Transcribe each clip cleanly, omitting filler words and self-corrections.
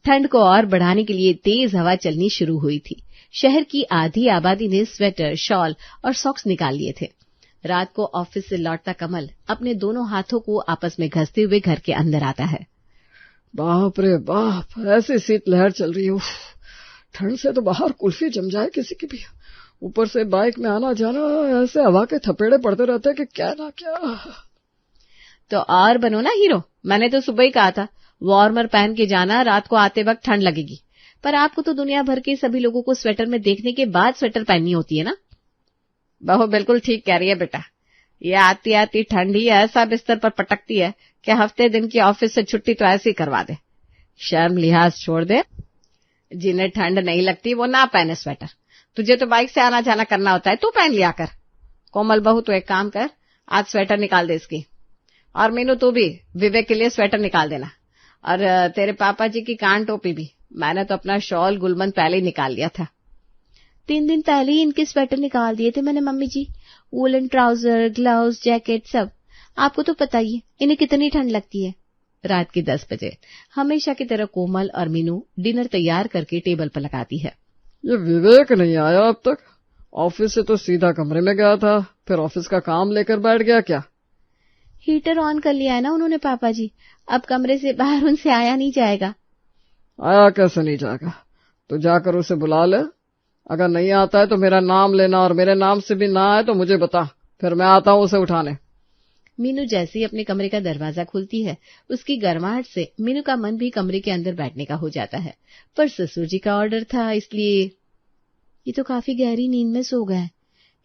ठंड को और बढ़ाने के लिए तेज हवा चलनी शुरू हुई थी। शहर की आधी आबादी ने स्वेटर, शॉल और सॉक्स निकाल लिए थे। रात को ऑफिस से लौटता कमल अपने दोनों हाथों को आपस में घसते हुए घर के अंदर आता है। बाप रे बाप, ऐसी शीतलहर चल रही है। ठंड से तो बाहर कुल्फी जम जाए किसी की भी। ऊपर से बाइक में आना जाना, ऐसे हवा के थपेड़े पड़ते रहते हैं कि क्या ना क्या। तो और बनो ना हीरो, मैंने तो सुबह ही कहा था वार्मर पहन के जाना, रात को आते वक्त ठंड लगेगी। पर आपको तो दुनिया भर के सभी लोगों को स्वेटर में देखने के बाद स्वेटर पहननी होती है ना। बहू बिल्कुल ठीक कह रही है बेटा, ये आती आती ठंड ही ऐसा बिस्तर पर पटकती है कि हफ्ते दिन की ऑफिस से छुट्टी तो ऐसे ही करवा दे। शर्म लिहाज छोड़ दे, जिन्हें ठंड नहीं लगती वो ना पहने स्वेटर। तुझे तो बाइक से आना जाना करना होता है, तू पहन लिया कर। कोमल बहू तो एक काम कर, आज स्वेटर निकाल दे इसकी। और मीनू तू भी विवेक के लिए स्वेटर निकाल देना। और तेरे पापा जी की कान टोपी भी। मैंने तो अपना शॉल गुलमंद पहले ही निकाल लिया था। 3 दिन पहले ही इनके स्वेटर निकाल दिए थे मैंने मम्मी जी। वूलन ट्राउजर, ग्लव्स, जैकेट सब। आपको तो पता ही है इन्हें कितनी ठंड लगती है। रात के 10 बजे हमेशा की तरह कोमल और मीनू डिनर तैयार करके टेबल पर लगाती है। ये विवेक नहीं आया अब तक। ऑफिस से तो सीधा कमरे में गया था, फिर ऑफिस का काम लेकर बैठ गया क्या? हीटर ऑन कर लिया है ना उन्होंने पापा जी, अब कमरे से बाहर उनसे आया नहीं जाएगा। आया कैसे नहीं जाएगा? तो जाकर उसे बुला ले। अगर नहीं आता है तो मेरा नाम लेना, और मेरे नाम से भी ना आए तो मुझे बता, फिर मैं आता हूँ उसे उठाने। मीनू जैसे ही अपने कमरे का दरवाजा खुलती है, उसकी गर्माहट से मीनू का मन भी कमरे के अंदर बैठने का हो जाता है। पर ससुर जी का ऑर्डर था, इसलिए ये तो काफी गहरी नींद में सो गए।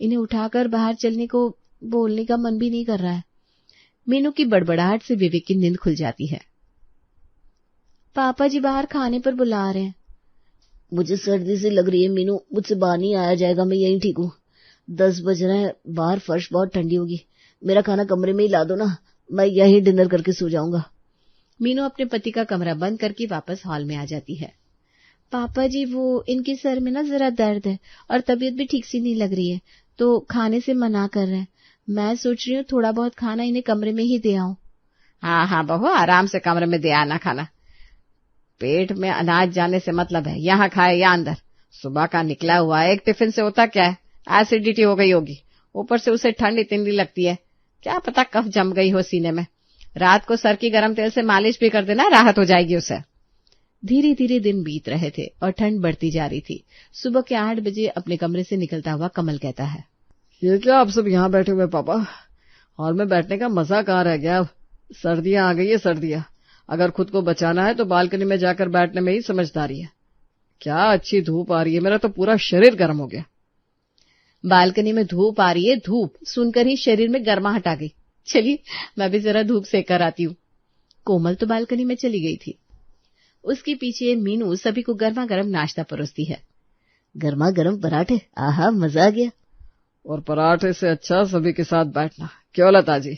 इन्हें उठाकर बाहर चलने को बोलने का मन भी नहीं कर रहा है। मीनू की बड़बड़ाहट से विवेक की नींद खुल जाती है। पापा जी बाहर खाने पर बुला रहे हैं। मुझे सर्दी से लग रही है मीनू, मुझसे बाहर नहीं आया जाएगा, मैं यहीं ठीक हूँ। 10 बज रहे हैं, बाहर फर्श बहुत ठंडी होगी। मेरा खाना कमरे में ही ला दो ना, मैं यहीं डिनर करके सो जाऊंगा। मीनू अपने पति का कमरा बंद करके वापस हॉल में आ जाती है। पापा जी वो इनके सर में ना जरा दर्द है और तबीयत भी ठीक सी नहीं लग रही है, तो खाने से मना कर रहे हैं। मैं सोच रही हूँ थोड़ा बहुत खाना इन्हें कमरे में ही दे आऊं। हाँ बहू, आराम से कमरे में दे आना खाना। पेट में अनाज जाने से मतलब है, यहाँ खाए या अंदर। सुबह का निकला हुआ एक टिफिन से होता क्या है, एसिडिटी हो गई होगी। ऊपर से उसे ठंड इतनी लगती है, क्या पता कफ जम गई हो सीने में। रात को सर की गर्म तेल से मालिश भी कर देना, राहत हो जाएगी उसे। धीरे धीरे दिन बीत रहे थे और ठंड बढ़ती जा रही थी। सुबह के 8 बजे अपने कमरे से निकलता हुआ कमल कहता है, ये क्या आप सब यहाँ बैठे हुए पापा? हॉल में बैठने का मजा कहाँ रह गया? अब सर्दियां आ गई है, सर्दियां। अगर खुद को बचाना है तो बालकनी में जाकर बैठने में ही समझदारी है। क्या अच्छी धूप आ रही है, मेरा तो पूरा शरीर गर्म हो गया। बालकनी में धूप आ रही है, धूप सुनकर ही शरीर में गर्माहट आ गई। चलिए मैं भी जरा धूप सेक कर आती हूँ। कोमल तो बालकनी में चली गई थी। उसके पीछे मीनू सभी को गर्मा गर्म नाश्ता परोसती है। गर्मा गर्म पराठे, आहा मजा आ गया। और पराठे से अच्छा सभी के साथ बैठना, क्यों लता जी?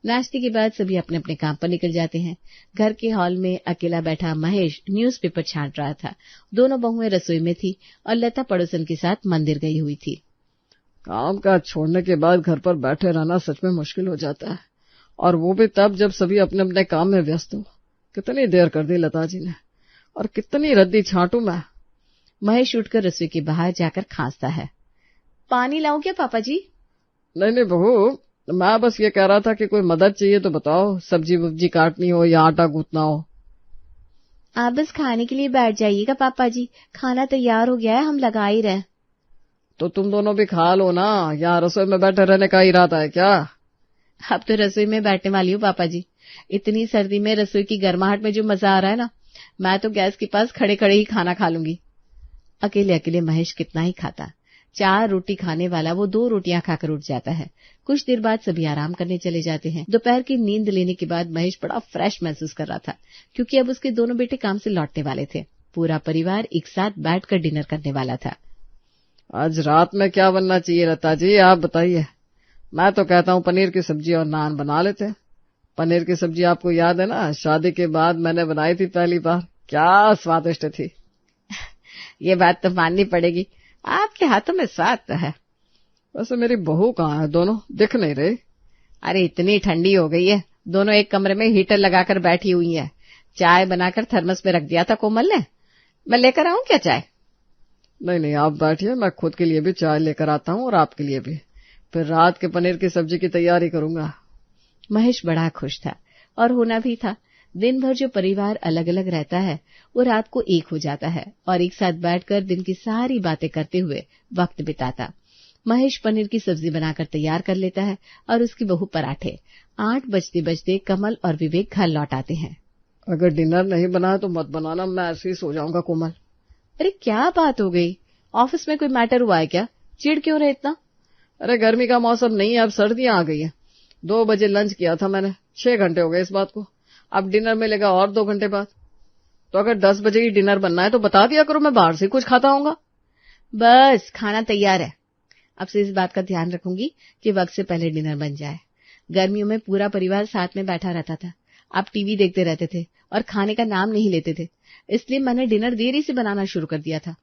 नाश्ते के बाद सभी अपने अपने काम पर निकल जाते हैं। घर के हॉल में अकेला बैठा महेश न्यूज़पेपर छांट रहा था। दोनों बहुएं रसोई में थी और लता पड़ोसन के साथ मंदिर गई हुई थी। काम काज छोड़ने के बाद घर पर बैठे रहना सच में मुश्किल हो जाता है, और वो भी तब जब सभी अपने अपने काम में व्यस्त हो। कितनी देर कर दी लता जी ने, और कितनी रद्दी छांटू मैं। महेश उठकर रसोई के बाहर जाकर खांसता है। पानी लाऊं क्या पापा जी? नहीं बहू, मैं बस ये कह रहा था कि कोई मदद चाहिए तो बताओ, सब्जी वब्जी काटनी हो या आटा गूंथना हो। आप बस खाने के लिए बैठ जाइएगा पापा जी, खाना तैयार हो गया है, हम लगा ही रहे। तो तुम दोनों भी खा लो ना, यहाँ रसोई में बैठे रहने का इरादा है क्या? अब तो रसोई में बैठने वाली हूँ पापा जी। इतनी सर्दी में रसोई की गर्माहट में जो मजा आ रहा है ना, मैं तो गैस के पास खड़े खड़े ही खाना खा लूंगी। अकेले अकेले महेश कितना ही खाता। 4 रोटी खाने वाला वो 2 रोटियां खाकर उठ जाता है। कुछ देर बाद सभी आराम करने चले जाते हैं। दोपहर की नींद लेने के बाद महेश बड़ा फ्रेश महसूस कर रहा था, क्योंकि अब उसके दोनों बेटे काम से लौटने वाले थे। पूरा परिवार एक साथ बैठकर डिनर करने वाला था। आज रात में क्या बनना चाहिए लता जी, आप बताइए। मैं तो कहता हूँ पनीर की सब्जी और नान बना लेते। पनीर की सब्जी आपको याद है ना, शादी के बाद मैंने बनाई थी पहली बार, क्या स्वादिष्ट थी। ये बात तो माननी पड़ेगी, आपके हाथों में स्वाद तो है। वैसे मेरी बहू कहाँ है? दोनों दिख नहीं रही। अरे इतनी ठंडी हो गई है, दोनों एक कमरे में हीटर लगाकर बैठी हुई है। चाय बनाकर थर्मस में रख दिया था कोमल ने। मैं लेकर आऊं क्या चाय? नहीं, आप बैठिए, मैं खुद के लिए भी चाय लेकर आता हूँ और आपके लिए भी। फिर रात के पनीर की सब्जी की तैयारी करूंगा। महेश बड़ा खुश था और होना भी था। दिन भर जो परिवार अलग अलग रहता है वो रात को एक हो जाता है और एक साथ बैठकर दिन की सारी बातें करते हुए वक्त बिताता। महेश पनीर की सब्जी बनाकर तैयार कर लेता है और उसकी बहू पराठे। 8 बजते बजते कमल और विवेक घर लौट आते हैं। अगर डिनर नहीं बना तो मत बनाना, मैं ऐसे ही सो जाऊंगा कोमल। अरे क्या बात हो गई? ऑफिस में कोई मैटर हुआ है क्या? चिढ़ क्यों रहे इतना? अरे गर्मी का मौसम नहीं है, अब सर्दियां आ गई है। 2 बजे लंच किया था मैंने, 6 घंटे हो गए इस बात को। अब डिनर मिलेगा और 2 घंटे बाद। तो अगर 10 बजे ही डिनर बनना है तो बता दिया करो, मैं बाहर से कुछ खाता हूँगा। बस खाना तैयार है। अब से इस बात का ध्यान रखूंगी कि वक्त से पहले डिनर बन जाए। गर्मियों में पूरा परिवार साथ में बैठा रहता था। आप टीवी देखते रहते थे और खाने का नाम नहीं लेते थे, इसलिए मैंने डिनर देरी से बनाना शुरू कर दिया था।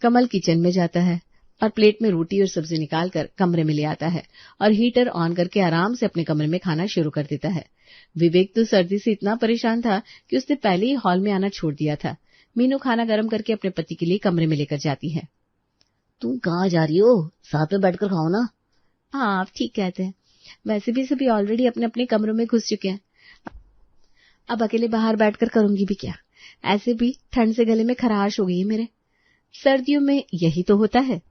कमल किचन में जाता है और प्लेट में रोटी और सब्जी निकालकर कमरे में ले आता है और हीटर ऑन करके आराम से अपने कमरे में खाना शुरू कर देता है। विवेक तो सर्दी से इतना परेशान था कि उसने पहले ही हॉल में आना छोड़ दिया था। मीनू खाना गर्म करके अपने पति के लिए कमरे में लेकर जाती है। तुम कहाँ जा रही हो? साथ में बैठकर खाओ ना। हाँ, आप ठीक कहते हैं। वैसे भी सभी ऑलरेडी अपने अपने कमरों में घुस चुके हैं। अब अकेले बाहर बैठकर करूंगी भी क्या? ऐसे भी ठंड से गले में खराश हो गई है मेरे। सर्दियों में यही तो होता है।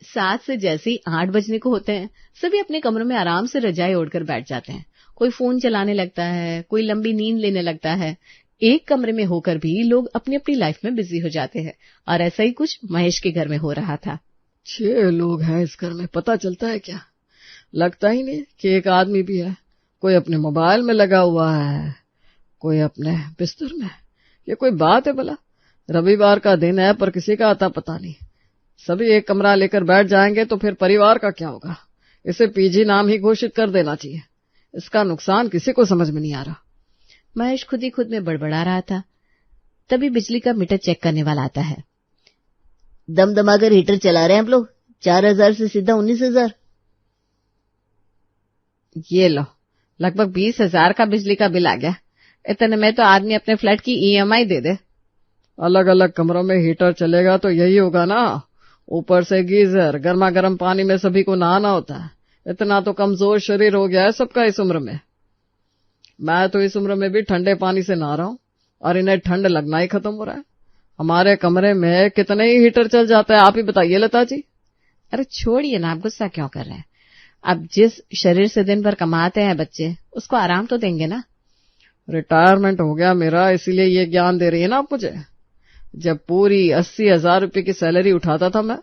7 से जैसे ही 8 बजने को होते हैं, सभी अपने कमरों में आराम से रजाई ओढ़कर बैठ जाते हैं। कोई फोन चलाने लगता है, कोई लंबी नींद लेने लगता है। एक कमरे में होकर भी लोग अपनी अपनी लाइफ में बिजी हो जाते हैं और ऐसा ही कुछ महेश के घर में हो रहा था। 6 लोग हैं इस घर में, पता चलता है क्या? लगता ही नहीं कि एक आदमी भी है। कोई अपने मोबाइल में लगा हुआ है, कोई अपने बिस्तर में। ये कोई बात है भला? रविवार का दिन है पर किसी का आता पता नहीं। सभी एक कमरा लेकर बैठ जाएंगे तो फिर परिवार का क्या होगा? इसे पीजी नाम ही घोषित कर देना चाहिए। इसका नुकसान किसी को समझ में नहीं आ रहा। महेश खुद ही खुद में बड़बड़ा रहा था। तभी बिजली का मीटर चेक करने वाला आता है। दमदमाकर हीटर चला रहे हैं आप लोग। 4000 से सीधा 19,000। ये लो, लगभग 20,000 का बिजली का बिल आ गया। इतने में तो आदमी अपने फ्लैट की EMI दे दे। अलग अलग कमरों में हीटर चलेगा तो यही होगा ना। ऊपर से गीजर, गर्मा गर्म पानी में सभी को नहाना होता है। इतना तो कमजोर शरीर हो गया है सबका इस उम्र में। मैं तो इस उम्र में भी ठंडे पानी से नहा रहा हूँ और इन्हें ठंड लगना ही खत्म हो रहा है। हमारे कमरे में कितने ही हीटर चल जाता है, आप ही बताइए लता जी। अरे छोड़िए ना, आप गुस्सा क्यों कर रहे हैं? अब जिस शरीर से दिन भर कमाते हैं बच्चे, उसको आराम तो देंगे ना। रिटायरमेंट हो गया मेरा, इसीलिए ये ज्ञान दे रही है ना आप मुझे। जब पूरी 80,000 रुपये की सैलरी उठाता था मैं,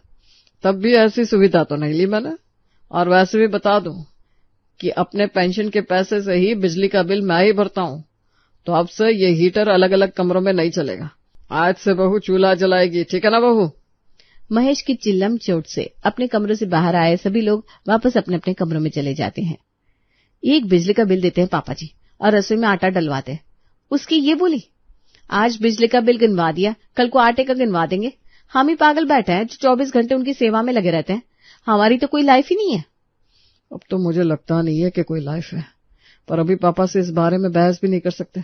तब भी ऐसी सुविधा तो नहीं ली मैंने। और वैसे भी बता दूं कि अपने पेंशन के पैसे से ही बिजली का बिल मैं ही भरता हूँ। तो अब से ये हीटर अलग अलग कमरों में नहीं चलेगा। आज से बहू चूल्हा जलाएगी, ठीक है ना बहू? महेश की चिल्लम चोट से अपने कमरों से बाहर आए सभी लोग वापस अपने अपने कमरों में चले जाते हैं। एक बिजली का बिल देते हैं पापा जी और रसोई में आटा डलवाते हैं। उसकी ये बोली, आज बिजली का बिल गिनवा दिया, कल को आटे का गिनवा देंगे। हम ही पागल बैठे हैं जो 24 घंटे उनकी सेवा में लगे रहते हैं। हमारी तो कोई लाइफ ही नहीं है। अब तो मुझे लगता नहीं है कि कोई लाइफ है, पर अभी पापा से इस बारे में बहस भी नहीं कर सकते,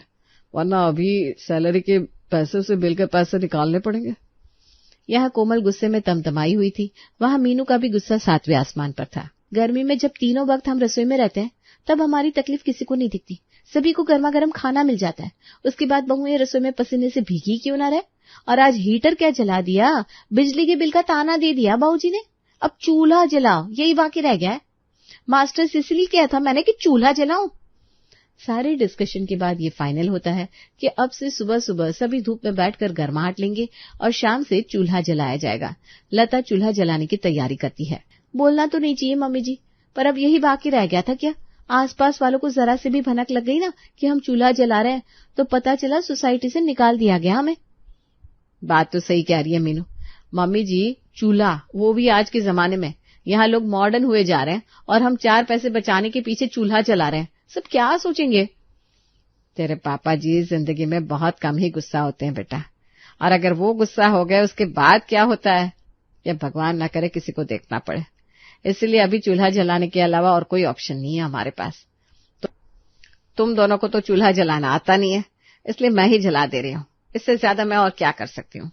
वरना अभी सैलरी के पैसे से बिल के पैसे निकालने पड़ेंगे। यहाँ कोमल गुस्से में तमतमाई हुई थी, वहाँ मीनू का भी गुस्सा 7वें आसमान पर था। गर्मी में जब तीनों वक्त हम रसोई में रहते हैं तब हमारी तकलीफ किसी को नहीं दिखती। सभी को गर्मा गर्म खाना मिल जाता है। उसके बाद बहुएं रसोई में पसीने से भीगी क्यों ना रहे। और आज हीटर क्या जला दिया, बिजली के बिल का ताना दे दिया बाबूजी ने। अब चूल्हा जलाओ, यही बाकी रह गया है। मास्टर सिसिली कहा था मैंने कि चूल्हा जलाऊं। सारे डिस्कशन के बाद ये फाइनल होता है कि अब से सुबह सुबह सभी धूप में बैठकर गर्माहट लेंगे और शाम से चूल्हा जलाया जाएगा। लता चूल्हा जलाने की तैयारी करती है। बोलना तो नहीं चाहिए मम्मी जी, पर अब यही बाकी रह गया था क्या? आसपास वालों को जरा से भी भनक लग गई ना कि हम चूल्हा जला रहे हैं तो पता चला सोसाइटी से निकाल दिया गया हमें। बात तो सही कह रही है मीनू। मम्मी जी, चूल्हा, वो भी आज के जमाने में। यहाँ लोग मॉडर्न हुए जा रहे हैं और हम 4 पैसे बचाने के पीछे चूल्हा जला रहे हैं। सब क्या सोचेंगे? तेरे पापा जी जिंदगी में बहुत कम ही गुस्सा होते हैं बेटा, और अगर वो गुस्सा हो गए उसके बाद क्या होता है ये भगवान ना करे किसी को देखना पड़े। इसलिए अभी चूल्हा जलाने के अलावा और कोई ऑप्शन नहीं है हमारे पास। तुम दोनों को तो चूल्हा जलाना आता नहीं है, इसलिए मैं ही जला दे रही हूँ। इससे ज्यादा मैं और क्या कर सकती हूँ।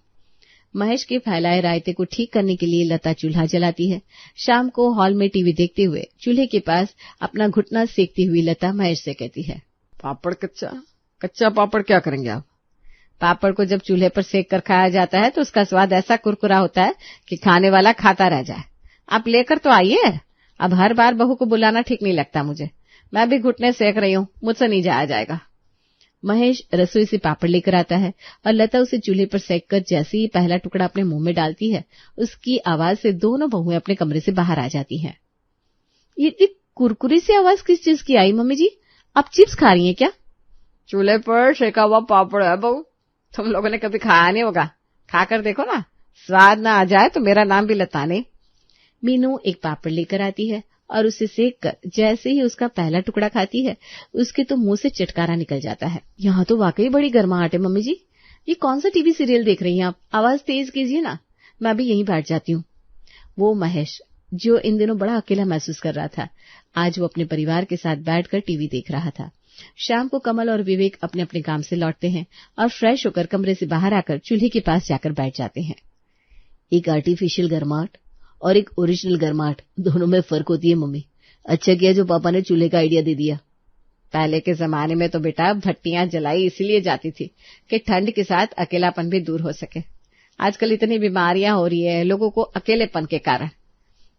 महेश के फैलाए रायते को ठीक करने के लिए लता चूल्हा जलाती है। शाम को हॉल में टीवी देखते हुए चूल्हे के पास अपना घुटना सेकती हुई लता महेश से कहती है, पापड़ कच्चा पापड़ क्या करेंगे आप? पापड़ को जब चूल्हे पर सेक कर खाया जाता है तो उसका स्वाद ऐसा कुरकुरा होता है कि खाने वाला खाता रह जाए। आप लेकर तो आइए। अब हर बार बहू को बुलाना ठीक नहीं लगता मुझे। मैं भी घुटने सेक रही हूँ, मुझसे नहीं जाया जाएगा। महेश रसोई से पापड़ लेकर आता है और लता उसे चूल्हे पर सेक कर जैसे ही पहला टुकड़ा अपने मुंह में डालती है, उसकी आवाज से दोनों बहुएं अपने कमरे से बाहर आ जाती हैं। ये कुरकुरी सी आवाज किस चीज की आई मम्मी जी? आप चिप्स खा रही हैं क्या? चूल्हे पर सेका हुआ पापड़ है बहू। तुम लोगों ने कभी खाया नहीं होगा, खाकर देखो ना, स्वाद ना आ जाए तो मेरा नाम भी लता नहीं। मीनू एक पापड़ लेकर आती है और उसे सेक कर जैसे ही उसका पहला टुकड़ा खाती है, उसके तो मुंह से चटकारा निकल जाता है। यहाँ तो वाकई बड़ी गर्माहट है मम्मी जी। ये कौन सा टीवी सीरियल देख रही हैं आप? आवाज तेज कीजिए ना, मैं भी यहीं बैठ जाती हूँ। वो महेश जो इन दिनों बड़ा अकेला महसूस कर रहा था, आज वो अपने परिवार के साथ बैठकर टीवी देख रहा था। शाम को कमल और विवेक अपने अपने काम से लौटते हैं और फ्रेश होकर कमरे से बाहर आकर चूल्हे के पास जाकर बैठ जाते हैं। एक आर्टिफिशियल गर्माहट और एक ओरिजिनल गर्माहट, दोनों में फर्क होती है मम्मी। अच्छा किया जो पापा ने चूल्हे का आइडिया दे दिया। पहले के जमाने में तो बेटा भट्टियां जलाई इसीलिए जाती थी कि ठंड के साथ अकेलापन भी दूर हो सके। आजकल इतनी बीमारियां हो रही है लोगों को अकेलेपन के कारण।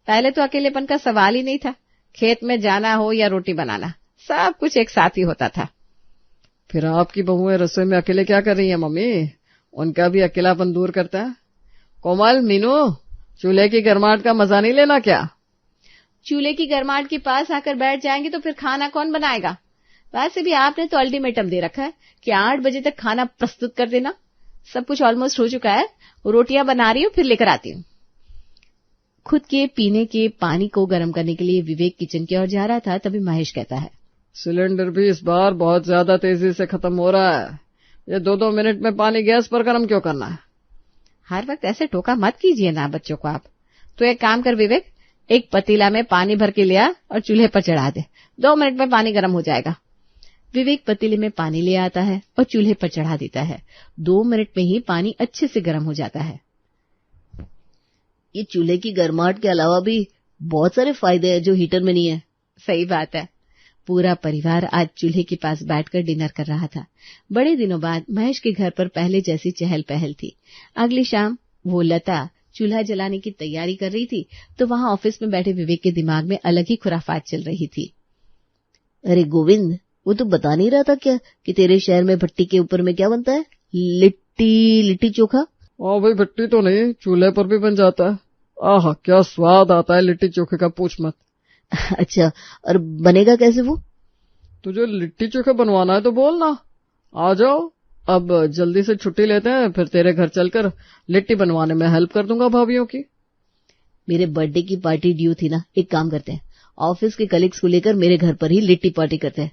पहले तो अकेलेपन का सवाल ही नहीं था। खेत में जाना हो या रोटी बनाना, सब कुछ एक साथ ही होता था। फिर आपकी बहुएं रसोई में अकेले क्या कर रही हैं मम्मी? उनका भी अकेलापन दूर करता है। कोमल, मीनू, चूल्हे की गर्माहट का मजा नहीं लेना क्या? चूल्हे की गर्माहट के पास आकर बैठ जाएंगे तो फिर खाना कौन बनाएगा? वैसे भी आपने तो अल्टीमेटम दे रखा है कि 8 बजे तक खाना प्रस्तुत कर देना। सब कुछ ऑलमोस्ट हो चुका है, रोटियां बना रही हूँ, फिर लेकर आती हूँ। खुद के पीने के पानी को गर्म करने के लिए विवेक किचन की ओर जा रहा था, तभी महेश कहता है, सिलेंडर भी इस बार बहुत ज्यादा तेजी से खत्म हो रहा है। ये 2-2 मिनट में पानी गैस पर गर्म क्यों करना है? हर वक्त ऐसे टोका मत कीजिए ना बच्चों को आप। तो एक काम कर विवेक, एक पतीला में पानी भर के लिया और चूल्हे पर चढ़ा दे, 2 मिनट में पानी गर्म हो जाएगा। विवेक पतीले में पानी ले आता है और चूल्हे पर चढ़ा देता है। 2 मिनट में ही पानी अच्छे से गर्म हो जाता है। ये चूल्हे की गर्माहट के अलावा भी बहुत सारे फायदे हैं जो हीटर में नहीं है। सही बात है। पूरा परिवार आज चूल्हे के पास बैठकर डिनर कर रहा था। बड़े दिनों बाद महेश के घर पर पहले जैसी चहल पहल थी। अगली शाम वो लता चूल्हा जलाने की तैयारी कर रही थी तो वहां ऑफिस में बैठे विवेक के दिमाग में अलग ही खुराफात चल रही थी। अरे गोविंद, वो तो बता नहीं रहा था क्या कि तेरे शहर में भट्टी के ऊपर में क्या बनता है? लिट्टी चोखा। ओ भाई, भट्टी तो नहीं, चूल्हे पर भी बन जाता है। आहा, क्या स्वाद आता है लिट्टी चोखे का, पूछ मत। अच्छा, और बनेगा कैसे वो? तुझे लिट्टी चोखे बनवाना है तो बोल ना, आ जाओ। अब जल्दी से छुट्टी लेते हैं, फिर तेरे घर चलकर लिट्टी बनवाने में हेल्प कर दूंगा भाभीियों की। मेरे बर्थडे की पार्टी ड्यू थी ना, एक काम करते हैं, ऑफिस के कलीग्स को लेकर मेरे घर पर ही लिट्टी पार्टी करते हैं।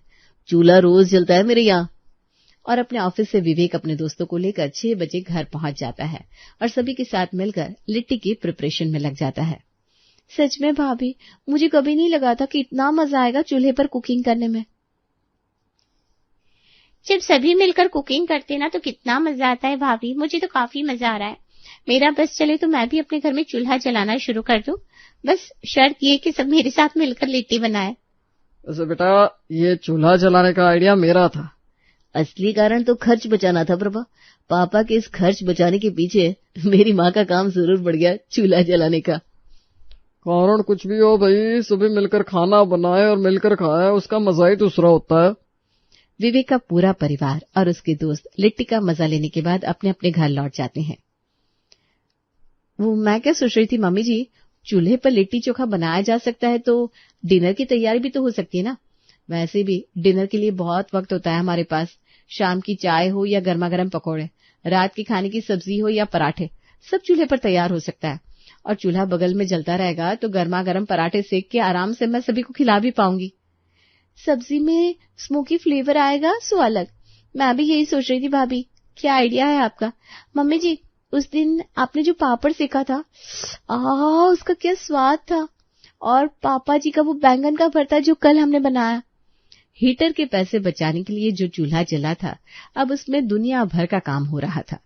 चूल्हा रोज जलता है मेरे यहाँ। और अपने ऑफिस से विवेक अपने दोस्तों को लेकर 6 बजे घर पहुंच जाता है और सभी के साथ मिलकर लिट्टी की प्रिपरेशन में लग जाता है। सच में भाभी, मुझे कभी नहीं लगा था कि इतना मजा आएगा चूल्हे पर कुकिंग करने में। जब सभी मिलकर कुकिंग करते ना तो कितना मजा आता है भाभी, मुझे तो काफी मजा आ रहा है। मेरा बस चले तो मैं भी अपने घर में चूल्हा जलाना शुरू कर दूं। बस शर्त ये कि सब मेरे साथ मिलकर लिट्टी बनाए। वैसे बेटा, ये चूल्हा जलाने का आइडिया मेरा था। असली कारण तो खर्च बचाना था प्रभा। पापा के इस खर्च बचाने के पीछे मेरी माँ का काम जरूर बढ़ गया चूल्हा जलाने का। कारण कुछ भी हो भाई, सभी मिलकर खाना बनाए और मिलकर खाए, उसका मजा ही दूसरा होता है। विवेक का पूरा परिवार और उसके दोस्त लिट्टी का मजा लेने के बाद अपने अपने घर लौट जाते हैं। वो मैं क्या सोच रही थी मम्मी जी, चूल्हे पर लिट्टी चोखा बनाया जा सकता है तो डिनर की तैयारी भी तो हो सकती है ना। वैसे भी डिनर के लिए बहुत वक्त होता है हमारे पास। शाम की चाय हो या गर्मा गर्म पकौड़े, रात के खाने की सब्जी हो या पराठे, सब चूल्हे पर तैयार हो सकता है। और चूल्हा बगल में जलता रहेगा तो गर्मा गर्म पराठे सेक के आराम से मैं सभी को खिला भी पाऊंगी। सब्जी में स्मोकी फ्लेवर आएगा सो अलग। मैं भी यही सोच रही थी भाभी, क्या आइडिया है आपका। मम्मी जी, उस दिन आपने जो पापड़ सेका था, उसका क्या स्वाद था। और पापा जी का वो बैंगन का भरता जो कल हमने बनाया, हीटर के पैसे बचाने के लिए जो चूल्हा जला था, अब उसमें दुनिया भर का काम हो रहा था।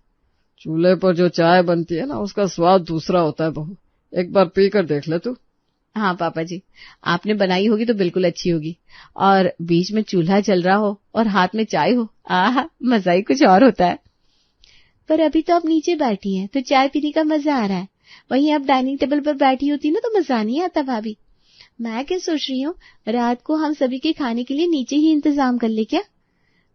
चूल्हे पर जो चाय बनती है ना, उसका स्वाद दूसरा होता है बहू, एक बार पी कर देख ले तू। हाँ पापा जी, आपने बनाई होगी तो बिल्कुल अच्छी होगी, और बीच में चूल्हा जल रहा हो और हाथ में चाय हो, आहा, मजा ही कुछ और होता है। पर अभी तो आप नीचे बैठी हैं तो चाय पीने का मजा आ रहा है, वहीं आप डाइनिंग टेबल पर बैठी होती ना तो मजा नहीं आता भाभी। मैं क्या सोच रही हूँ, रात को हम सभी के खाने के लिए नीचे ही इंतजाम कर ले क्या।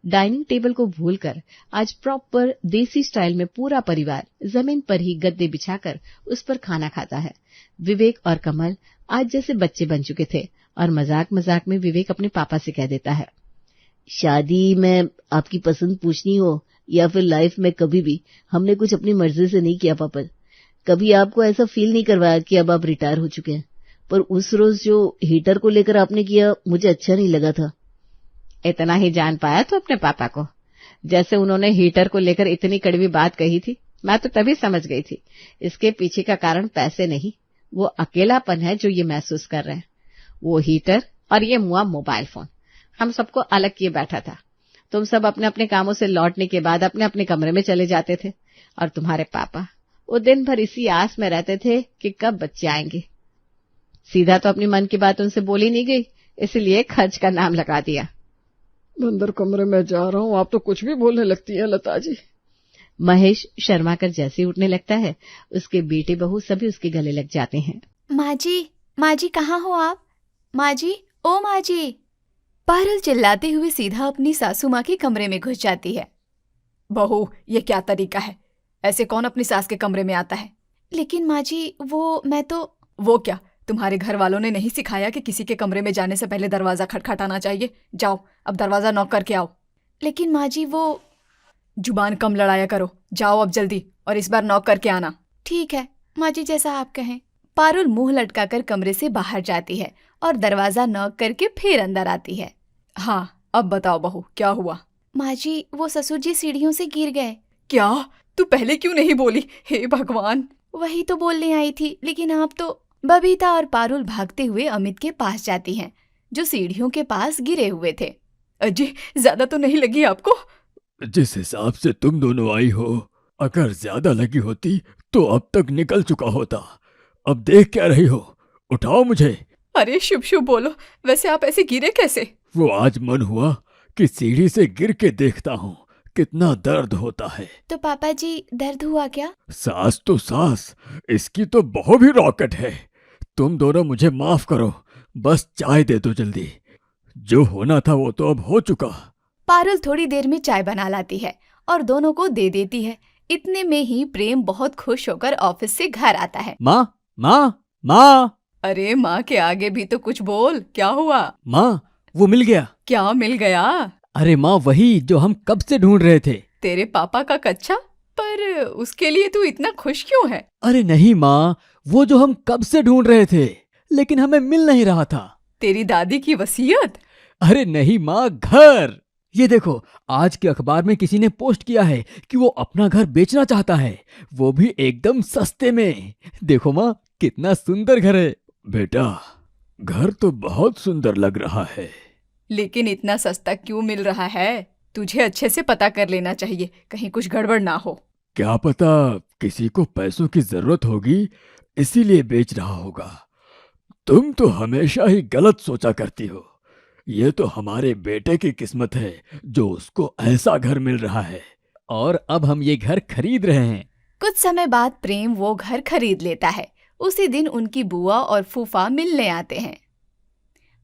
डाइनिंग टेबल को भूलकर आज प्रॉपर देसी स्टाइल में पूरा परिवार जमीन पर ही गद्दे बिछाकर उस पर खाना खाता है। विवेक और कमल आज जैसे बच्चे बन चुके थे और मजाक मजाक में विवेक अपने पापा से कह देता है, शादी में आपकी पसंद पूछनी हो या फिर लाइफ में कभी भी हमने कुछ अपनी मर्जी से नहीं किया पापा। कभी आपको ऐसा फील नहीं करवाया कि अब आप रिटायर हो चुके हैं, पर उस रोज जो हीटर को लेकर आपने किया मुझे अच्छा नहीं लगा था। इतना ही जान पाया तो अपने पापा को, जैसे उन्होंने हीटर को लेकर इतनी कड़वी बात कही थी, मैं तो तभी समझ गई थी इसके पीछे का कारण पैसे नहीं, वो अकेलापन है जो ये महसूस कर रहे हैं। वो हीटर और ये मुआ मोबाइल फोन हम सबको अलग किए बैठा था। तुम सब अपने अपने कामों से लौटने के बाद अपने अपने कमरे में चले जाते थे, और तुम्हारे पापा वो दिन भर इसी आस में रहते थे कि कब बच्चे आएंगे। सीधा तो अपनी मन की बात उनसे बोली नहीं गई, इसलिए खर्च का नाम लगा दिया। अंदर कमरे में जा रहा हूँ, आप तो कुछ भी बोलने लगती है लता जी। महेश शर्मा कर जैसे उठने लगता है, उसके बेटे बहू सभी उसके गले लग जाते हैं। माँ जी कहाँ हो आप? माँ जी, ओ माँ जी। पारुल चिल्लाते हुए सीधा अपनी सासू माँ के कमरे में घुस जाती है। बहू, ये क्या तरीका है? ऐसे कौन अपनी सास के कमरे में आता है? लेकिन माँ जी, वो क्या, तुम्हारे घर वालों ने नहीं सिखाया कि किसी के कमरे में जाने से पहले दरवाजा खटखटाना चाहिए? जाओ, अब दरवाजा नॉक करके आओ। लेकिन माँ जी जुबान कम लड़ाया करो, जाओ अब जल्दी, और इस बार नॉक करके आना। ठीक है माँ जी, जैसा आप कहें। पारुल मुंह लटकाकर कमरे से बाहर जाती है और दरवाजा नॉक करके फिर अंदर आती है। हाँ, अब बताओ बहू, क्या हुआ? माँ जी, वो ससुर जी सीढ़ियों से गिर गए। क्या? तू पहले क्यों नहीं बोली? हे भगवान! वही तो बोलने आई थी, लेकिन आप तो। बबीता और पारुल भागते हुए अमित के पास जाती हैं, जो सीढ़ियों के पास गिरे हुए थे। अजी, ज्यादा तो नहीं लगी आपको? जिस हिसाब से तुम दोनों आई हो, अगर ज्यादा लगी होती तो अब तक निकल चुका होता। अब देख क्या रही हो? उठाओ मुझे। अरे शुभ शुभ बोलो, वैसे आप ऐसे गिरे कैसे? वो आज मन हुआ कि सीढ़ी से गिर के देखता हूँ कितना दर्द होता है। तो पापा जी, दर्द हुआ क्या? सास तो सास, इसकी तो बहू भी रॉकेट है। तुम दोनों मुझे माफ करो, बस चाय दे दो जल्दी। जो होना था वो तो अब हो चुका। पारुल थोड़ी देर में चाय बना लाती है और दोनों को दे देती है। इतने में ही प्रेम बहुत खुश होकर ऑफिस से घर आता है। माँ माँ माँ। अरे माँ के आगे भी तो कुछ बोल, क्या हुआ? माँ, वो मिल गया। क्या मिल गया? अरे माँ, वही जो हम कब से ढूंढ रहे थे। तेरे पापा का कच्चा? पर उसके लिए तू इतना खुश क्यों है? अरे नहीं माँ, वो जो हम कब से ढूंढ रहे थे लेकिन हमें मिल नहीं रहा था। तेरी दादी की वसीयत? अरे नहीं माँ, घर। ये देखो, आज के अखबार में किसी ने पोस्ट किया है कि वो अपना घर बेचना चाहता है, वो भी एकदम सस्ते में। देखो माँ, कितना सुंदर घर है। बेटा, घर तो बहुत सुंदर लग रहा है, लेकिन इतना सस्ता क्यों मिल रहा है? तुझे अच्छे से पता कर लेना चाहिए, कहीं कुछ गड़बड़ ना हो। क्या पता किसी को पैसों की जरूरत होगी, इसीलिए बेच रहा होगा। तुम तो हमेशा ही गलत सोचा करती हो। ये तो हमारे बेटे की किस्मत है जो उसको ऐसा घर मिल रहा है, और अब हम ये घर खरीद रहे हैं। कुछ समय बाद प्रेम वो घर खरीद लेता है। उसी दिन उनकी बुआ और फूफा मिलने आते हैं।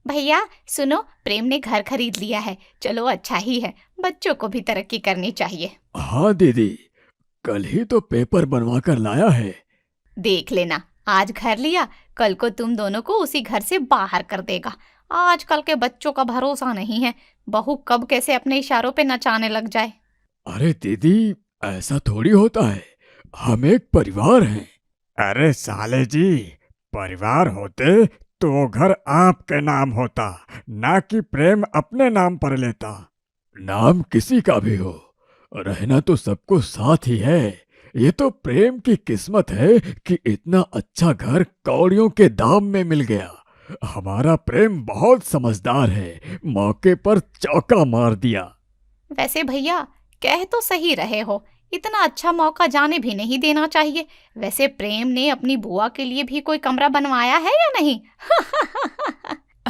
भैया सुनो, प्रेम ने घर खरीद लिया है। चलो अच्छा ही है, बच्चों को भी तरक्की करनी चाहिए। हाँ दीदी, कल ही तो पेपर बनवा कर लाया है। देख लेना, आज घर लिया, कल को तुम दोनों को उसी घर से बाहर कर देगा। आजकल के बच्चों का भरोसा नहीं है, बहू कब कैसे अपने इशारों पे नचाने लग जाए। अरे दीदी, ऐसा थोड़ी होता है, हम एक परिवार हैं। अरे साले जी, परिवार होते तो वो घर आपके नाम होता, ना कि प्रेम अपने नाम पर लेता। नाम किसी का भी हो, रहना तो सबको साथ ही है। ये तो प्रेम की किस्मत है कि इतना अच्छा घर कौड़ियों के दाम में मिल गया। हमारा प्रेम बहुत समझदार है, मौके पर चौका मार दिया। वैसे भैया कह तो सही रहे हो, इतना अच्छा मौका जाने भी नहीं देना चाहिए। वैसे प्रेम ने अपनी बुआ के लिए भी कोई कमरा बनवाया है या नहीं?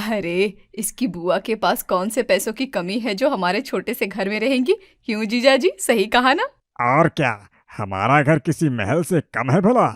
अरे इसकी बुआ के पास कौन से पैसों की कमी है जो हमारे छोटे से घर में रहेंगी? क्यों जीजाजी, सही कहा ना? और क्या, हमारा घर किसी महल से कम है भला?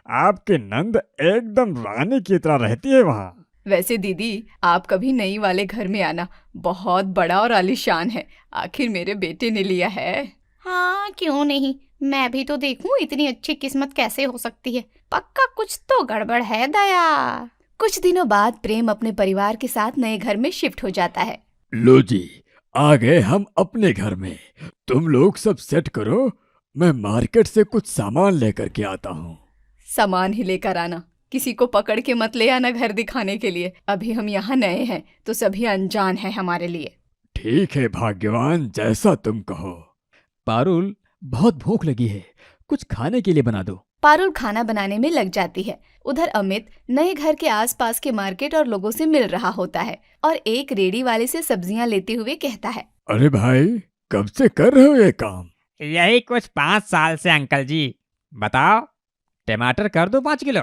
आपकी नंद एकदम रानी की तरह रहती है वहाँ। वैसे दीदी आप कभी नई वाले घर में आना, बहुत बड़ा और आलीशान है, आखिर मेरे बेटे ने लिया है। हाँ क्यों नहीं, मैं भी तो देखूं इतनी अच्छी किस्मत कैसे हो सकती है। पक्का कुछ तो गड़बड़ है दया। कुछ दिनों बाद प्रेम अपने परिवार के साथ नए घर में शिफ्ट हो जाता है। लो जी, आ गए हम अपने घर में। तुम लोग सब सेट करो, मैं मार्केट से कुछ सामान लेकर के आता हूँ। सामान ही लेकर आना, किसी को पकड़ के मत ले आना घर दिखाने के लिए। अभी हम यहाँ नए हैं तो सभी अनजान है हमारे लिए। ठीक है भाग्यवान, जैसा तुम कहो। पारुल, बहुत भूख लगी है, कुछ खाने के लिए बना दो। पारुल खाना बनाने में लग जाती है। उधर अमित नए घर के आसपास के मार्केट और लोगों से मिल रहा होता है और एक रेडी वाले से सब्जियां लेते हुए कहता है, अरे भाई, कब से कर रहे हो ये काम? यही कुछ 5 साल से अंकल जी। बताओ, टमाटर कर दो 5 किलो।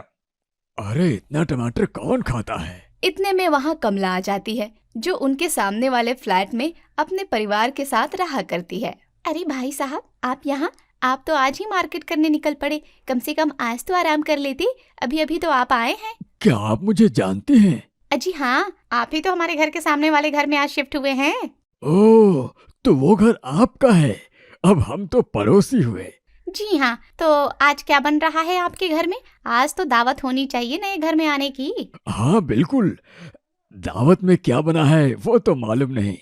अरे इतना टमाटर कौन खाता है? इतने में वहाँ कमला आ जाती है जो उनके सामने वाले फ्लैट में अपने परिवार के साथ रहा करती है। अरे भाई साहब, आप यहाँ? आप तो आज ही मार्केट करने निकल पड़े, कम से कम आज तो आराम कर लेते। अभी अभी तो आप आए हैं। क्या आप मुझे जानते हैं? अजी हाँ, आप ही तो हमारे घर के सामने वाले घर में आज शिफ्ट हुए हैं। ओह, तो वो घर आपका है। अब हम तो पड़ोसी हुए। जी हाँ, तो आज क्या बन रहा है आपके घर में? आज तो दावत होनी चाहिए नए घर में आने की। हाँ बिल्कुल, दावत में क्या बना है वो तो मालूम नहीं।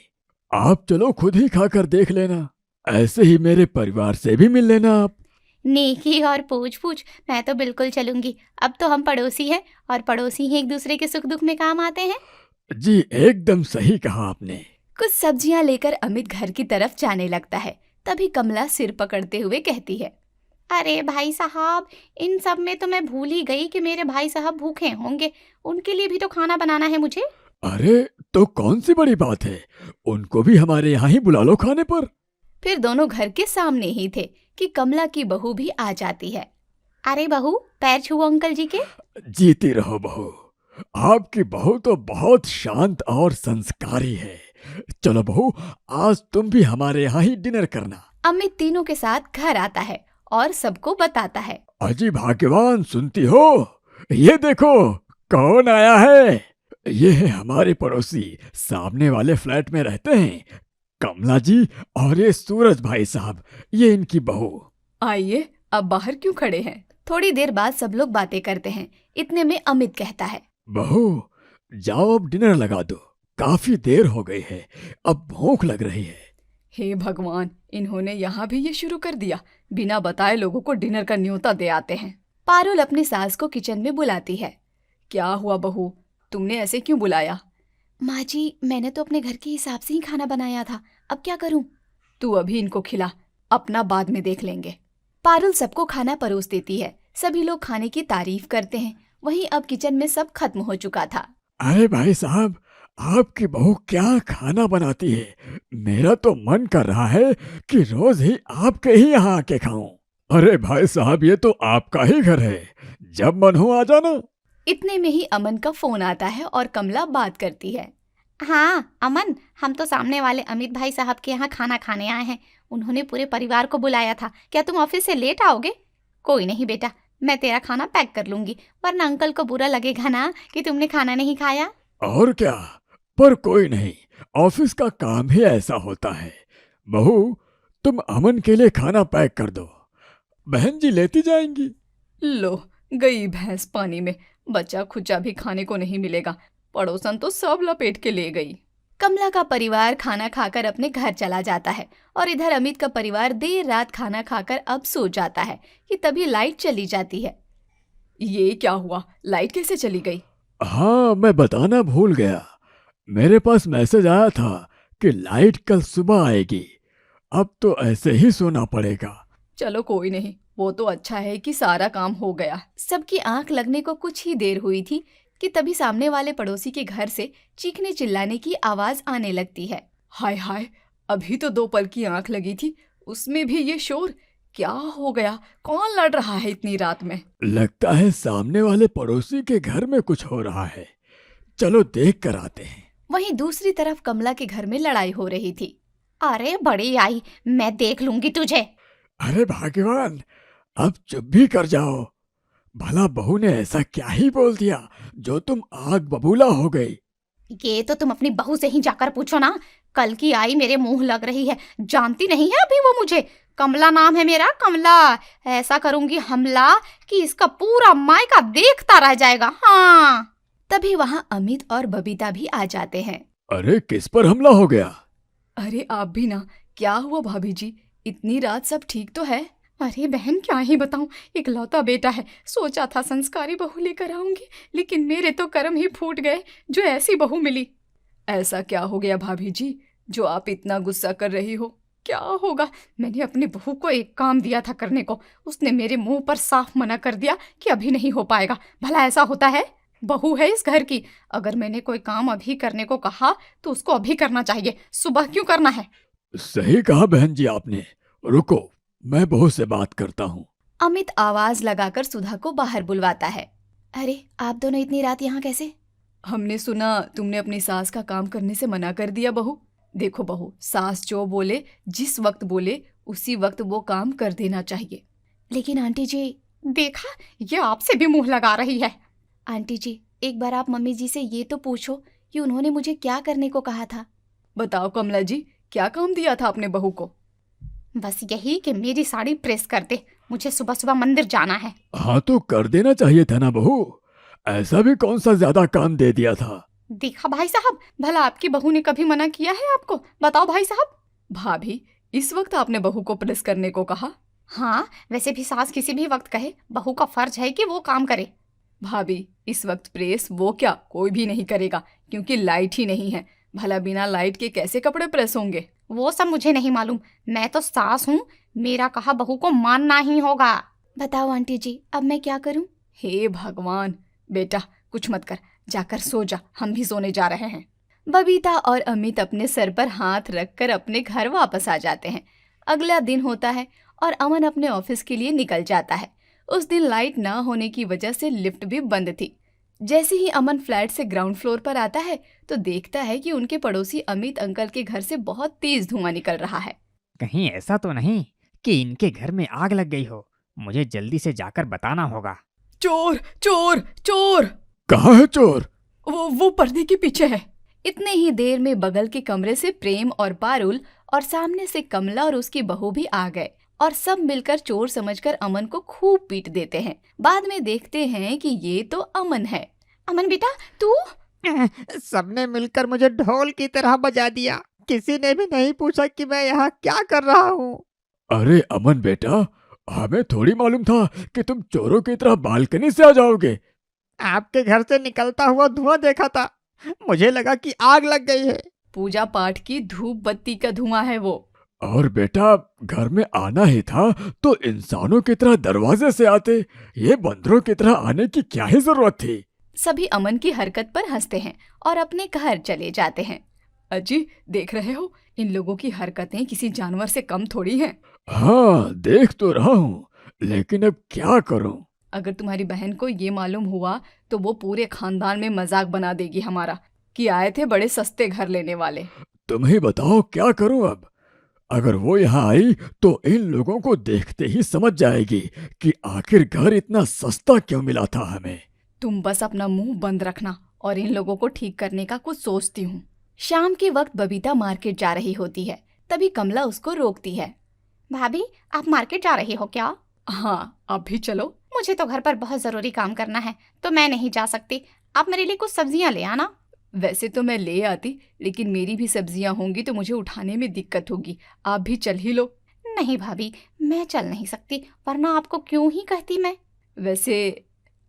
आप चलो खुद ही खाकर देख लेना, ऐसे ही मेरे परिवार से भी मिल लेना आप। नेकी और पूछ पूछ, मैं तो बिल्कुल चलूंगी। अब तो हम पड़ोसी हैं और पड़ोसी ही एक दूसरे के सुख दुख में काम आते हैं। जी एकदम सही कहा आपने। कुछ सब्जियां लेकर अमित घर की तरफ जाने लगता है। तभी कमला सिर पकड़ते हुए कहती है, अरे भाई साहब, इन सब में तो मैं भूल ही गई कि मेरे भाई साहब भूखे होंगे। उनके लिए भी तो खाना बनाना है मुझे। अरे तो कौन सी बड़ी बात है, उनको भी हमारे यहाँ ही बुला लो खाने पर। फिर दोनों घर के सामने ही थे कि कमला की बहू भी आ जाती है। अरे बहू, पैर छुओ अंकल जी के। जीती रहो बहू, आपकी बहू तो बहुत शांत और संस्कारी है। चलो बहू, आज तुम भी हमारे यहाँ ही डिनर करना। अमित तीनों के साथ घर आता है और सबको बताता है। अजी भाग्यवान, सुनती हो? ये देखो कौन आया है। ये है हमारे पड़ोसी, सामने वाले फ्लैट में रहते हैं, कमला जी और ये सूरज भाई साहब, ये इनकी बहू। आइए, अब बाहर क्यों खड़े हैं? थोड़ी देर बाद सब लोग बातें करते हैं। इतने में अमित कहता है, बहू जाओ अब डिनर लगा दो, काफी देर हो गई है, अब भूख लग रही है। हे भगवान, इन्होंने यहाँ भी ये शुरू कर दिया। बिना बताए लोगों को डिनर का न्योता दे आते हैं। पारुल अपनी सास को किचन में बुलाती है। क्या हुआ बहू, तुमने ऐसे क्यों बुलाया? माँ जी, मैंने तो अपने घर के हिसाब से ही खाना बनाया था, अब क्या करूं? तू अभी इनको खिला, अपना बाद में देख लेंगे। पारुल सबको खाना परोस देती है। सभी लोग खाने की तारीफ करते हैं। वहीं अब किचन में सब खत्म हो चुका था। अरे भाई साहब, आपकी बहू क्या खाना बनाती है। मेरा तो मन कर रहा है कि रोज ही आपके ही यहाँ आके खाऊं। अरे भाई साहब, ये तो आपका ही घर है, जब मन हो आ जाना। इतने में ही अमन का फोन आता है और कमला बात करती है। हाँ अमन, हम तो सामने वाले अमित भाई साहब के यहाँ खाना खाने आए हैं। उन्होंने पूरे परिवार को बुलाया था। क्या तुम ऑफिस से लेट आओगे? कोई नहीं बेटा, मैं तेरा खाना पैक कर लूंगी, वरना अंकल को बुरा लगेगा ना कि तुमने खाना नहीं खाया। और क्या, पर कोई नहीं, ऑफिस का काम ही ऐसा होता है। बहू, तुम अमन के लिए खाना पैक कर दो, बहन जी लेती जाएंगी। लो, गई भैंस पानी में, बचा खुचा भी खाने को नहीं मिलेगा। पड़ोसन तो सब लपेट के ले गई। कमला का परिवार खाना खाकर अपने घर चला जाता है और इधर अमित का परिवार देर रात खाना खाकर अब सो जाता है कि तभी लाइट चली जाती है। ये क्या हुआ, लाइट कैसे चली गई? हाँ, मैं बताना भूल गया, मेरे पास मैसेज आया था कि लाइट कल सुबह आएगी। अब तो ऐसे ही सोना पड़ेगा। चलो कोई नहीं, वो तो अच्छा है कि सारा काम हो गया। सबकी आंख लगने को कुछ ही देर हुई थी कि तभी सामने वाले पड़ोसी के घर से चीखने चिल्लाने की आवाज आने लगती है। हाय हाय, अभी तो 2 पल की आंख लगी थी, उसमें भी ये शोर। क्या हो गया? कौन लड़ रहा है इतनी रात में? लगता है सामने वाले पड़ोसी के घर में कुछ हो रहा है, चलो देख कर आते हैं। वहीं दूसरी तरफ कमला के घर में लड़ाई हो रही थी। अरे बड़ी आई, मैं देख लूंगी तुझे। अरे भगवान, अब चुप भी कर जाओ। भला बहू ने ऐसा क्या ही बोल दिया जो तुम आग बबूला हो गई? ये तो तुम अपनी बहू से ही जाकर पूछो ना। कल की आई मेरे मुंह लग रही है, जानती नहीं है अभी वो मुझे। कमला नाम है मेरा, कमला। ऐसा करूंगी हमला कि इसका पूरा मायका देखता रह जाएगा। हाँ। तभी वहां अमित और बबीता भी आ जाते हैं। अरे किस पर हमला हो गया? अरे आप भी ना, क्या हुआ भाभी जी? इतनी रात सब ठीक तो है? अरे बहन क्या ही बताऊं, इकलौता बेटा है, सोचा था संस्कारी बहू लेकर आऊंगी, लेकिन मेरे तो कर्म ही फूट गए जो ऐसी बहू मिली। ऐसा क्या हो गया भाभी जी जो आप इतना गुस्सा कर रही हो? क्या होगा, मैंने अपनी बहू को एक काम दिया था करने को, उसने मेरे मुंह पर साफ मना कर दिया कि अभी नहीं हो पाएगा। भला ऐसा होता है? बहू है इस घर की, अगर मैंने कोई काम अभी करने को कहा तो उसको अभी करना चाहिए, सुबह क्यों करना है? सही कहा बहन जी आपने। रुको, मैं बहू से बात करता हूँ। अमित आवाज लगाकर सुधा को बाहर बुलवाता है। अरे आप दोनों इतनी रात यहाँ कैसे? हमने सुना तुमने अपनी सास का काम करने से मना कर दिया बहू। देखो बहू, सास जो बोले, जिस वक्त बोले उसी वक्त वो काम कर देना चाहिए। लेकिन आंटी जी, देखा, ये आपसे भी मुंह लगा रही है। आंटी जी, एक बार आप मम्मी जी से ये तो पूछो कि उन्होंने मुझे क्या करने को कहा था। बताओ कमला जी, क्या काम दिया था अपने बहू को? बस यही कि मेरी साड़ी प्रेस कर दे, मुझे सुबह सुबह मंदिर जाना है। हाँ तो कर देना चाहिए था ना बहू, ऐसा भी कौन सा ज्यादा काम दे दिया था? देखा भाई साहब, भला आपकी बहू ने कभी मना किया है आपको? बताओ भाई साहब। भाभी, इस वक्त आपने बहू को प्रेस करने को कहा? हाँ, वैसे भी सास किसी भी वक्त कहे, बहू का फर्ज है कि वो काम करे। भाभी, इस वक्त प्रेस वो क्या कोई भी नहीं करेगा, क्योंकि लाइट ही नहीं है। भला बिना लाइट के कैसे कपड़े प्रेस होंगे? वो सब मुझे नहीं मालूम, मैं तो सास हूँ, मेरा कहा बहू को मानना ही होगा। बताओ आंटी जी, अब मैं क्या करूँ? हे भगवान, बेटा कुछ मत कर, जाकर सो जा, हम भी सोने जा रहे हैं। बबीता और अमित अपने सर पर हाथ रखकर अपने घर वापस आ जाते हैं। अगला दिन होता है और अमन अपने ऑफिस के लिए निकल जाता है। उस दिन लाइट ना होने की वजह से लिफ्ट भी बंद थी। जैसे ही अमन फ्लैट से ग्राउंड फ्लोर पर आता है तो देखता है कि उनके पड़ोसी अमित अंकल के घर से बहुत तेज धुआं निकल रहा है। कहीं ऐसा तो नहीं कि इनके घर में आग लग गई हो? मुझे जल्दी से जाकर बताना होगा। चोर चोर चोर! कहाँ है चोर? वो पर्दे के पीछे है। इतने ही देर में बगल के कमरे से प्रेम और पारुल और सामने से कमला और उसकी बहू भी आ गए और सब मिलकर चोर समझकर अमन को खूब पीट देते हैं। बाद में देखते हैं कि ये तो अमन है। अमन बेटा, तू? सबने मिलकर मुझे ढोल की तरह बजा दिया, किसी ने भी नहीं पूछा कि मैं यहाँ क्या कर रहा हूँ। अरे अमन बेटा, हमें थोड़ी मालूम था कि तुम चोरों की तरह बालकनी से आ जाओगे। आपके घर से निकलता हुआ धुआं देखा था, मुझे लगा कि आग लग गई है। पूजा पाठ की धूप बत्ती का धुआं है वो। और बेटा, घर में आना ही था तो इंसानों की तरह दरवाजे से आते, ये बंदरों की तरह आने की क्या ही जरूरत थी? सभी अमन की हरकत पर हंसते हैं और अपने घर चले जाते हैं। अजी, देख रहे हो, इन लोगों की हरकतें किसी जानवर से कम थोड़ी हैं। हाँ, देख तो रहा हूँ, लेकिन अब क्या करूँ? अगर तुम्हारी बहन को ये मालूम हुआ तो वो पूरे खानदान में मजाक बना देगी हमारा कि आए थे बड़े सस्ते घर लेने वाले। तुम ही बताओ क्या करूँ अब? अगर वो यहाँ आई तो इन लोगों को देखते ही समझ जाएगी कि आखिर घर इतना सस्ता क्यों मिला था हमें। तुम बस अपना मुंह बंद रखना और इन लोगों को ठीक करने का कुछ सोचती हूँ। शाम के वक्त बबीता मार्केट जा रही होती है, तभी कमला उसको रोकती है। भाभी, आप मार्केट जा रही हो क्या? हाँ, आप भी चलो। मुझे तो घर पर बहुत जरूरी काम करना है तो मैं नहीं जा सकती, आप मेरे लिए कुछ सब्जियां ले आना। वैसे तो मैं ले आती, लेकिन मेरी भी सब्जियां होंगी तो मुझे उठाने में दिक्कत होगी, आप भी चल ही लो। नहीं भाभी, मैं चल नहीं सकती, वरना आपको क्यों ही कहती मैं। वैसे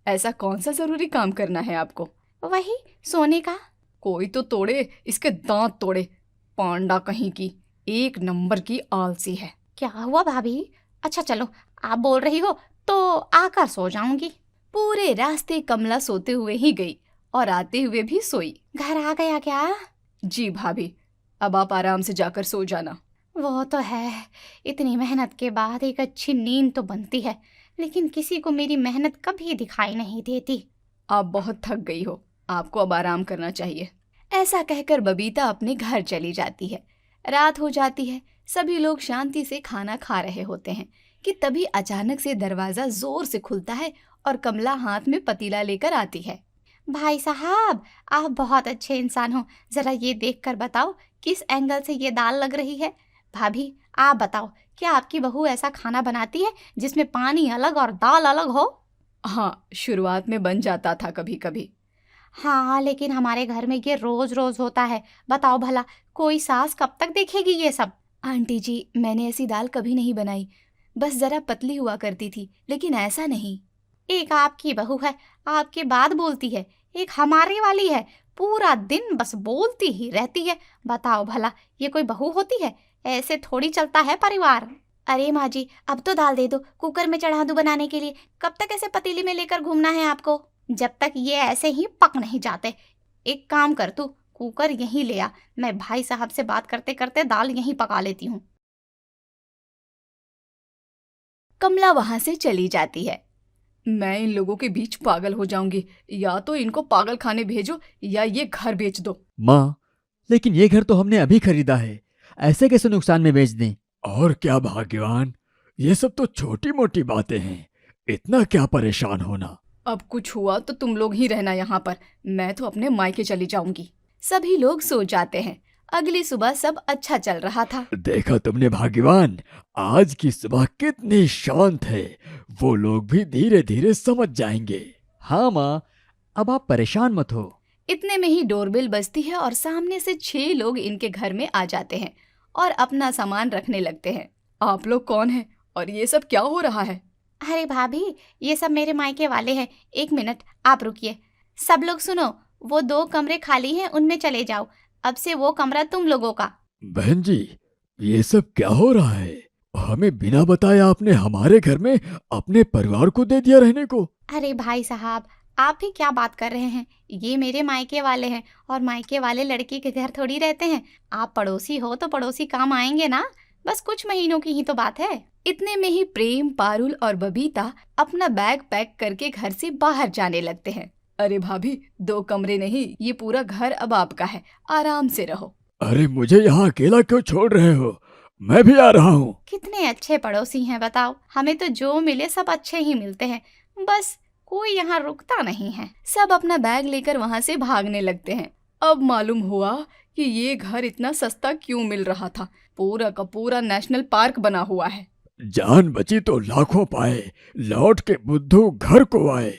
ऐसा कौन सा जरूरी काम करना है आपको? वही सोने का। कोई तो तोड़े, इसके दांत तोड़े, पांडा कहीं की, 1 नंबर की आलसी है। क्या हुआ भाभी? अच्छा चलो, आप बोल रही हो तो आकर सो जाऊंगी। पूरे रास्ते कमला सोते हुए ही गई और आते हुए भी सोई। घर आ गया क्या? जी भाभी, अब आप आराम से जाकर सो जाना। वो तो है, इतनी मेहनत के बाद एक अच्छी नींद तो बनती है, लेकिन किसी को मेरी मेहनत कभी दिखाई नहीं देती। आप बहुत थक गई हो, आपको अब आराम करना चाहिए। ऐसा कहकर बबीता अपने घर चली जाती है। रात हो जाती है, सभी लोग शांति से खाना खा रहे होते हैं कि तभी अचानक से दरवाजा जोर से खुलता है और कमला हाथ में पतीला लेकर आती है। भाई साहब, आप बहुत अच्छे इंसान हो, जरा ये देखकर बताओ किस एंगल से ये दाल लग रही है। भाभी, आप बताओ, क्या आपकी बहू ऐसा खाना बनाती है जिसमें पानी अलग और दाल अलग हो? हाँ, शुरुआत में बन जाता था कभी कभी। हाँ, लेकिन हमारे घर में ये रोज रोज होता है। बताओ भला, कोई सास कब तक देखेगी ये सब? आंटी जी, मैंने ऐसी दाल कभी नहीं बनाई, बस जरा पतली हुआ करती थी, लेकिन ऐसा नहीं। एक आपकी बहू है, आपके बात बोलती है, एक हमारी वाली है, पूरा दिन बस बोलती ही रहती है। बताओ भला, ये कोई बहू होती है? ऐसे थोड़ी चलता है परिवार। अरे माँ जी, अब तो दाल दे दो, कुकर में चढ़ा दूं बनाने के लिए। कब तक ऐसे पतीली में लेकर घूमना है आपको, जब तक ये ऐसे ही पक नहीं जाते? एक काम कर तू, कुकर यहीं ले आ, मैं भाई साहब से बात करते करते दाल यहीं पका लेती हूँ। कमला वहां से चली जाती है। मैं इन लोगों के बीच पागल हो जाऊंगी, या तो इनको पागल खाने भेजो या ये घर बेच दो। माँ, लेकिन ये घर तो हमने अभी खरीदा है, ऐसे कैसे नुकसान में बेच दें? और क्या भाग्यवान, ये सब तो छोटी मोटी बातें हैं, इतना क्या परेशान होना। अब कुछ हुआ तो तुम लोग ही रहना यहाँ पर, मैं तो अपने मायके चली जाऊंगी। सभी लोग सो जाते हैं। अगली सुबह सब अच्छा चल रहा था। देखा तुमने भाग्यवान, आज की सुबह कितनी शांत है, वो लोग भी धीरे धीरे समझ जाएंगे। हाँ माँ, अब आप परेशान मत हो। इतने में ही डोरबेल बजती है और सामने से 6 लोग इनके घर में आ जाते हैं और अपना सामान रखने लगते हैं। आप लोग कौन हैं और ये सब क्या हो रहा है? अरे भाभी, ये सब मेरे मायके वाले हैं। एक मिनट आप रुकिए। सब लोग सुनो, वो 2 कमरे खाली हैं, उनमें चले जाओ। अब से वो कमरा तुम लोगों का। बहन जी, ये सब क्या हो रहा है? हमें बिना बताए आपने हमारे घर में अपने परिवार को दे दिया रहने को। अरे भाई साहब, आप भी क्या बात कर रहे हैं? ये मेरे मायके वाले हैं और मायके वाले लड़के के घर थोड़ी रहते हैं। आप पड़ोसी हो तो पड़ोसी काम आएंगे ना, बस कुछ महीनों की ही तो बात है। इतने में ही प्रेम, पारुल और बबीता अपना बैग पैक करके घर से बाहर जाने लगते हैं। अरे भाभी, 2 कमरे नहीं, ये पूरा घर अब आपका है, आराम से रहो। अरे मुझे यहाँ अकेला क्यों छोड़ रहे हो? मैं भी आ रहा हूँ। कितने अच्छे पड़ोसी हैं बताओ, हमें तो जो मिले सब अच्छे ही मिलते हैं, बस कोई यहाँ रुकता नहीं है। सब अपना बैग लेकर वहाँ से भागने लगते हैं। अब मालूम हुआ कि ये घर इतना सस्ता क्यों मिल रहा था, पूरा का पूरा नेशनल पार्क बना हुआ है। जान बची तो लाखों पाए, लौट के बुद्धू घर को आए।